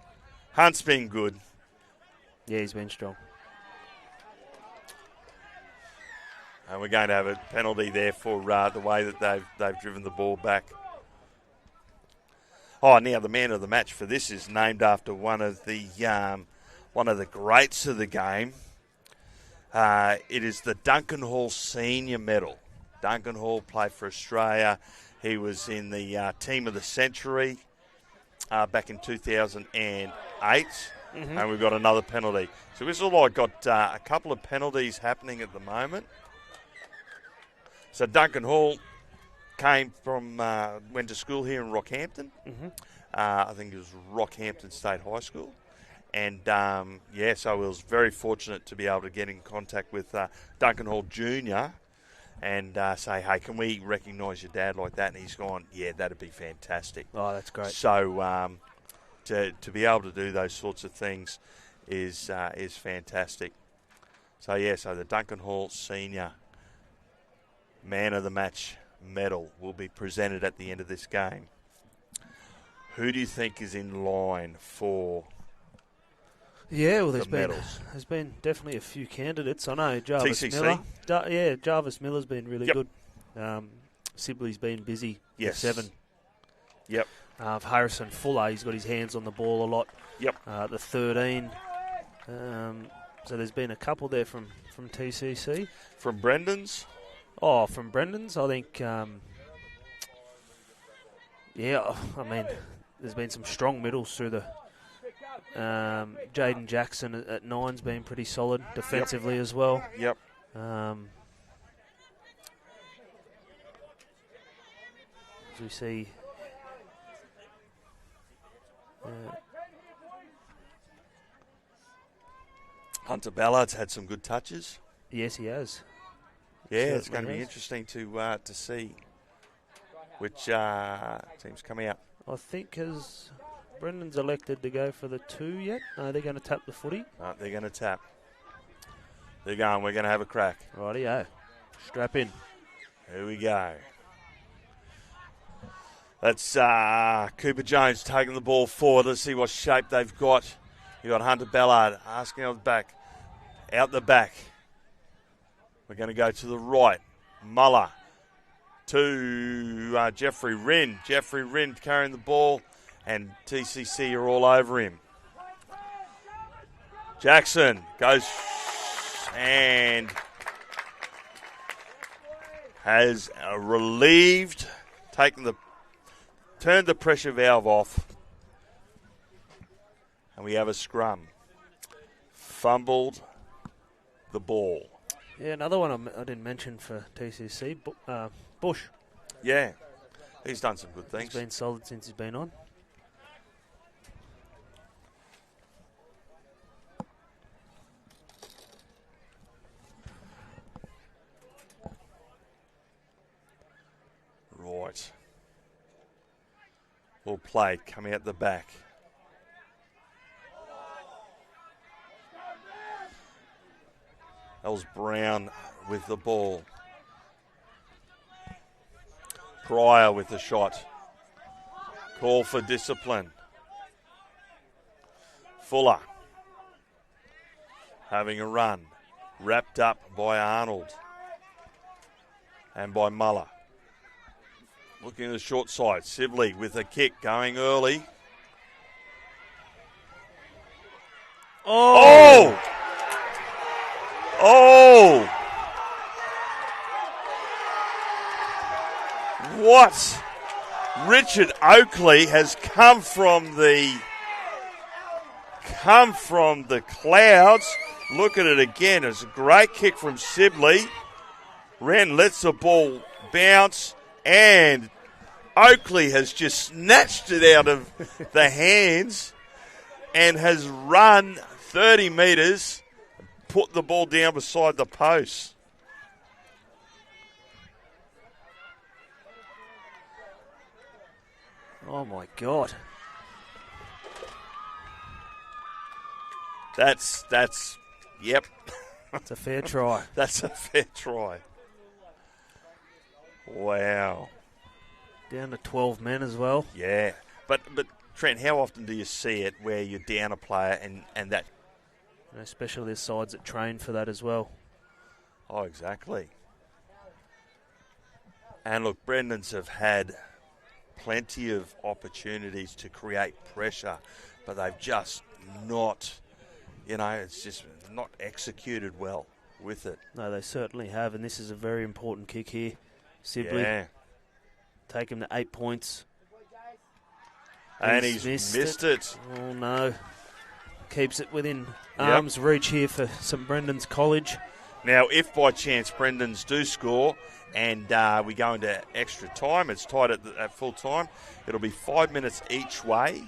Hunt's been good. Yeah, he's been strong. And we're going to have a penalty there for the way that they've driven the ball back. Oh, now the man of the match for this is named after one of the greats of the game. It is the Duncan Hall Senior Medal. Duncan Hall played for Australia. He was in the Team of the Century back in 2008. Mm-hmm. And we've got another penalty. So we've all got a couple of penalties happening at the moment. So Duncan Hall came from, went to school here in Rockhampton. Mm-hmm. I think it was Rockhampton State High School. And, so I was very fortunate to be able to get in contact with Duncan Hall Jr. and say, hey, can we recognise your dad like that? And he's gone, yeah, that'd be fantastic. Oh, that's great. So to be able to do those sorts of things is fantastic. So the Duncan Hall Senior Man of the Match medal will be presented at the end of this game. Who do you think is in line for there's been definitely a few candidates. I know Jarvis TCC? Miller. Jarvis Miller's been really good. Sibley's been busy. Yes. 7. Yep. Harrison Fuller, he's got his hands on the ball a lot. Yep. The 13. So there's been a couple there from TCC. From Brendan's? Oh, from Brendan's, I think, I mean, there's been some strong middles through the... Jaden Jackson at 9's been pretty solid defensively as well. Yep. As we see... Hunter Ballard's had some good touches. Yes, he has. Yeah, Certainly it's going to be interesting to see which teams come out. I think has Brendan's elected to go for the 2 yet? No, they're going to tap the footy. No, they're going to tap. They're going. We're going to have a crack. Rightio. Strap in. Here we go. That's Cooper Jones taking the ball forward. Let's see what shape they've got. You got Hunter Ballard asking out the back. We're going to go to the right. Muller to Jeffrey Wren. Jeffrey Wren carrying the ball, and TCC are all over him. Jackson goes and has relieved, turned the pressure valve off, and we have a scrum. Fumbled the ball. Yeah, another one I didn't mention for TCC, Bush. Yeah, he's done some good things. He's been solid since he's been on. Right. Well played, coming out the back. That was Brown with the ball. Pryor with the shot. Call for discipline. Fuller having a run. Wrapped up by Arnold and by Muller. Looking at the short side. Sibley with a kick going early. Oh! Oh! What? Richard Oakley has come from the clouds. Look at it again. It's a great kick from Sibley. Wren lets the ball bounce, and Oakley has just snatched it out of the hands and has run 30 metres, put the ball down beside the post. Oh, my God. That's yep. It's a fair try. That's a fair try. Wow. Down to 12 men as well. Yeah. But Trent, how often do you see it where you're down a player and that... Especially there's sides that train for that as well. Oh, exactly. And look, Brendans have had plenty of opportunities to create pressure, but they've just not, it's just not executed well with it. No, they certainly have, and this is a very important kick here. Sibley, take him to 8 points. And he's missed it. Oh, no. Keeps it within arm's reach here for St Brendan's College. Now, if by chance Brendans do score and we go into extra time, it's tied at full time, it'll be 5 minutes each way.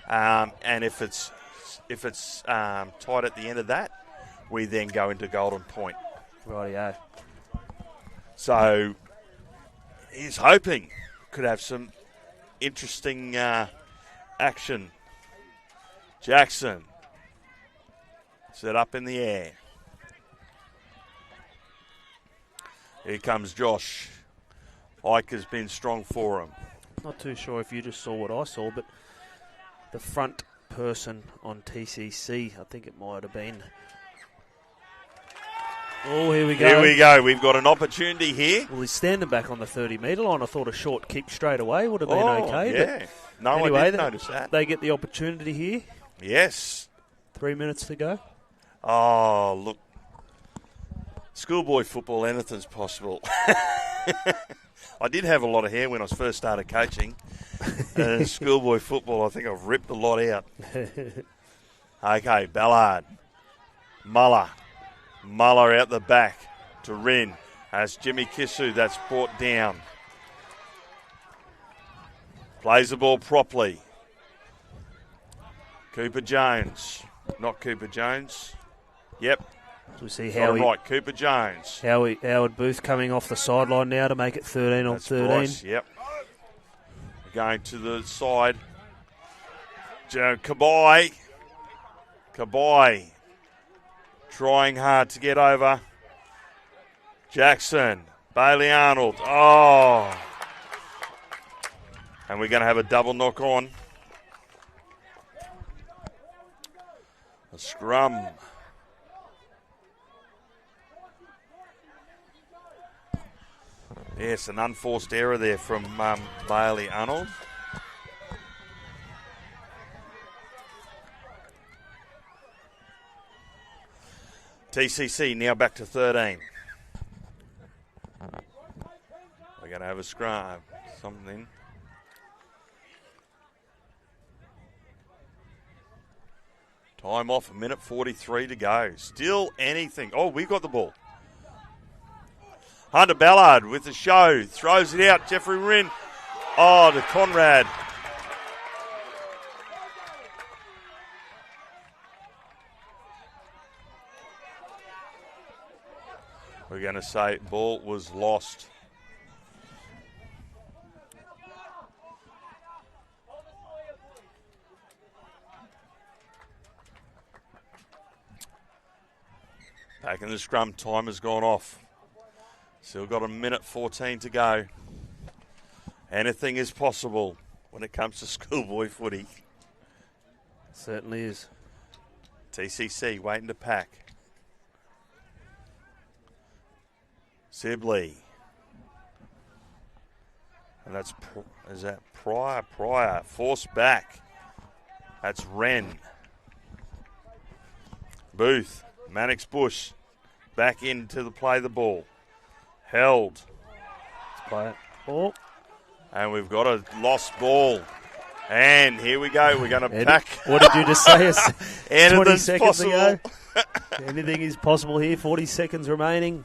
And if it's tied at the end of that, we then go into golden point. Rightio. So he's hoping could have some interesting action. Jackson set up in the air. Here comes Josh. Ike has been strong for him. Not too sure if you just saw what I saw, but the front person on TCC, I think it might have been. Oh, here we go. Here we go. We've got an opportunity here. Well, he's standing back on the 30-metre line. I thought a short kick straight away would have been okay. Yeah. But no, anyway, I didn't notice that. They get the opportunity here. Yes. 3 minutes to go. Oh, look. Schoolboy football, anything's possible. I did have a lot of hair when I first started coaching. Schoolboy football, I think I've ripped a lot out. Okay, Ballard. Muller out the back to Wren. As Jimmy Kissu, that's brought down. Plays the ball properly. Cooper Jones. Not Cooper Jones. Yep. So we see Cooper Jones. Howard Booth coming off the sideline now to make it 13 on 13. Bryce, yep. Going to the side. Kabai trying hard to get over. Jackson. Bailey Arnold. Oh. And we're going to have a double knock on. A scrum. Yes, an unforced error there from Bailey Arnold. TCC now back to 13. We're going to have a scrum. Something. Time off, a minute 43 to go. Still anything. Oh, we got the ball. Hunter Ballard with the show. Throws it out. Jeffrey Wren. Oh, to Conrad. We're going to say ball was lost. Back in the scrum, time has gone off. Still got 1:14 to go. Anything is possible when it comes to schoolboy footy. Certainly is. TCC waiting to pack. Sibley. And that's, is that Pryor, forced back. That's Wren. Booth, Mannix Bush, back into the play the ball. Held. Let's play it. Oh. And we've got a lost ball. And here we go. We're going to pack. What did you just say? 20 seconds possible. ago. Anything is possible here. 40 seconds remaining.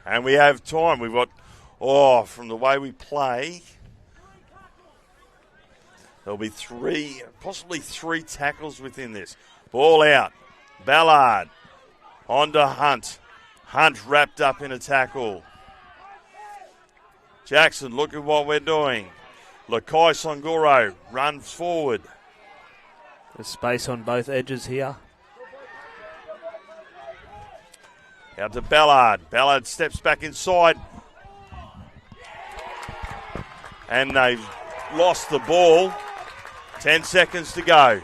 And we have time. We've got, from the way we play, there'll be possibly three tackles within this. Ball out. Ballard. On to Hunt. Hunt wrapped up in a tackle. Jackson, look at what we're doing. Lakai Songoro runs forward. There's space on both edges here. Out to Ballard. Ballard steps back inside. And they've lost the ball. 10 seconds to go.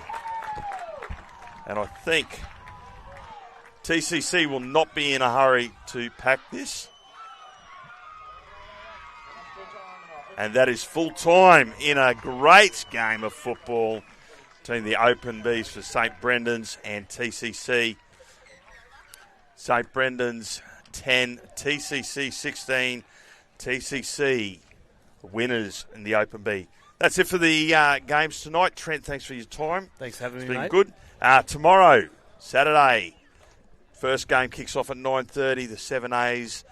And I think TCC will not be in a hurry to pack this. And that is full time in a great game of football between the Open Bees for St. Brendan's and TCC. St. Brendan's 10, TCC 16. TCC winners in the Open B. That's it for the games tonight. Trent, thanks for your time. Thanks for having me, mate. mate. It's been good. Tomorrow, Saturday, first game kicks off at 9:30. The 7As,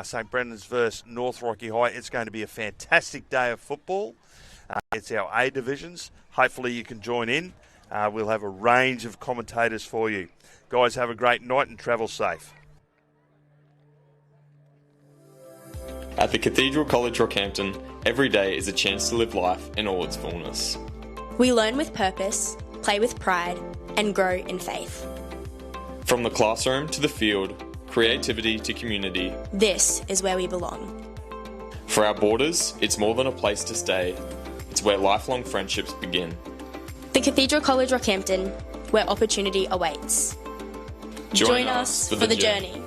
St. Brendan's versus North Rocky High. It's going to be a fantastic day of football. It's our A divisions. Hopefully you can join in. We'll have a range of commentators for you. Guys, have a great night and travel safe. At the Cathedral College Rockhampton, every day is a chance to live life in all its fullness. We learn with purpose, play with pride, and grow in faith. From the classroom to the field, creativity to community, this is where we belong. For our boarders, it's more than a place to stay. It's where lifelong friendships begin. The Cathedral College Rockhampton, where opportunity awaits. Join us for the journey.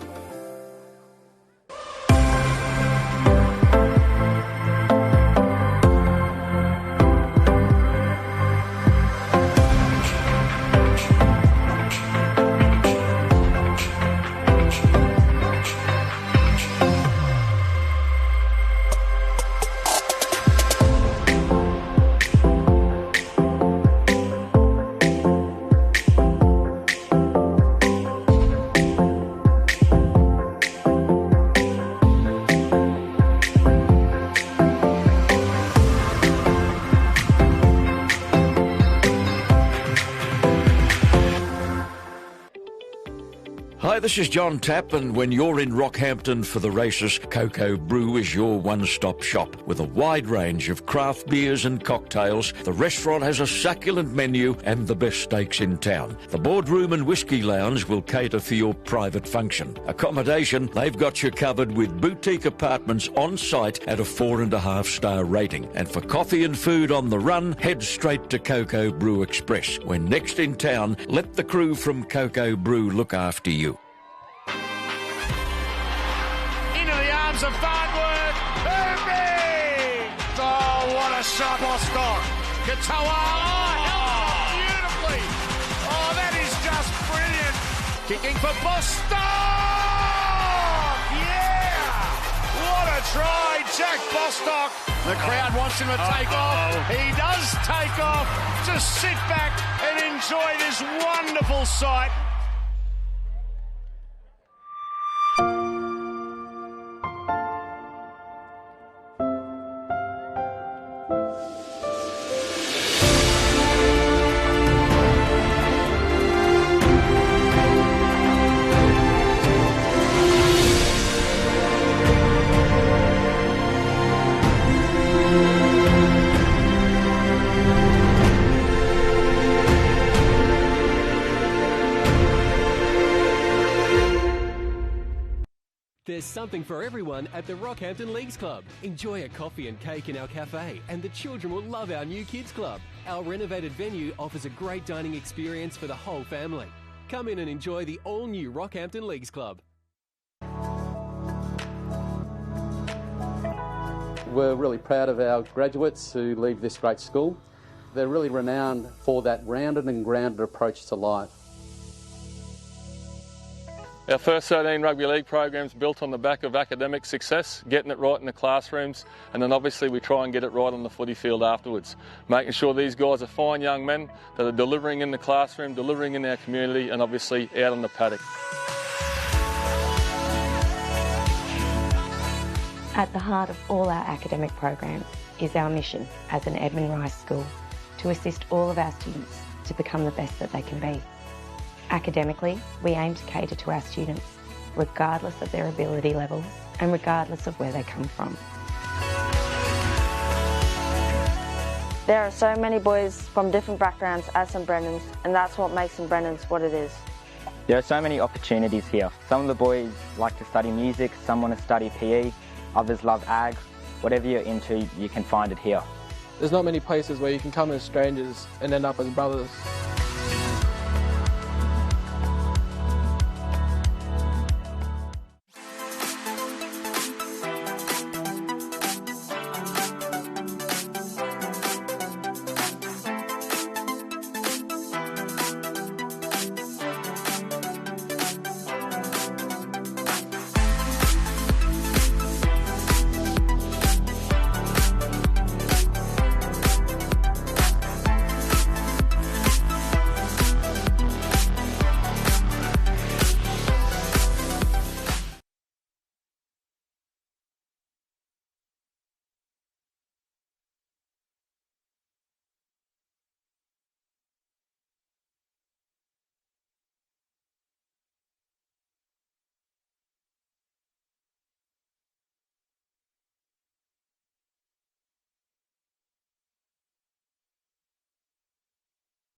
Hi, this is John Tapp, and when you're in Rockhampton for the races, Cocoa Brew is your one-stop shop. With a wide range of craft beers and cocktails, the restaurant has a succulent menu and the best steaks in town. The boardroom and whiskey lounge will cater for your private function. Accommodation, they've got you covered with boutique apartments on site at a 4.5-star rating. And for coffee and food on the run, head straight to Cocoa Brew Express. When next in town, let the crew from Cocoa Brew look after you. Of Farnworth, Herby! Oh, what a shot, Bostock! Katoa, held beautifully! Oh, that is just brilliant! Kicking for Bostock! Yeah! What a try, Jack Bostock! The crowd wants him to take off. He does take off. Just sit back and enjoy this wonderful sight. There's something for everyone at the Rockhampton Leagues Club. Enjoy a coffee and cake in our cafe, and the children will love our new kids club. Our renovated venue offers a great dining experience for the whole family. Come in and enjoy the all-new Rockhampton Leagues Club. We're really proud of our graduates who leave this great school. They're really renowned for that rounded and grounded approach to life. Our first 13 rugby league programs built on the back of academic success, getting it right in the classrooms, and then obviously we try and get it right on the footy field afterwards, making sure these guys are fine young men that are delivering in the classroom, delivering in our community, and obviously out on the paddock. At the heart of all our academic programs is our mission as an Edmund Rice school to assist all of our students to become the best that they can be. Academically, we aim to cater to our students, regardless of their ability levels and regardless of where they come from. There are so many boys from different backgrounds at St Brennan's, and that's what makes St Brennan's what it is. There are so many opportunities here. Some of the boys like to study music, some want to study PE, others love ag. Whatever you're into, you can find it here. There's not many places where you can come as strangers and end up as brothers.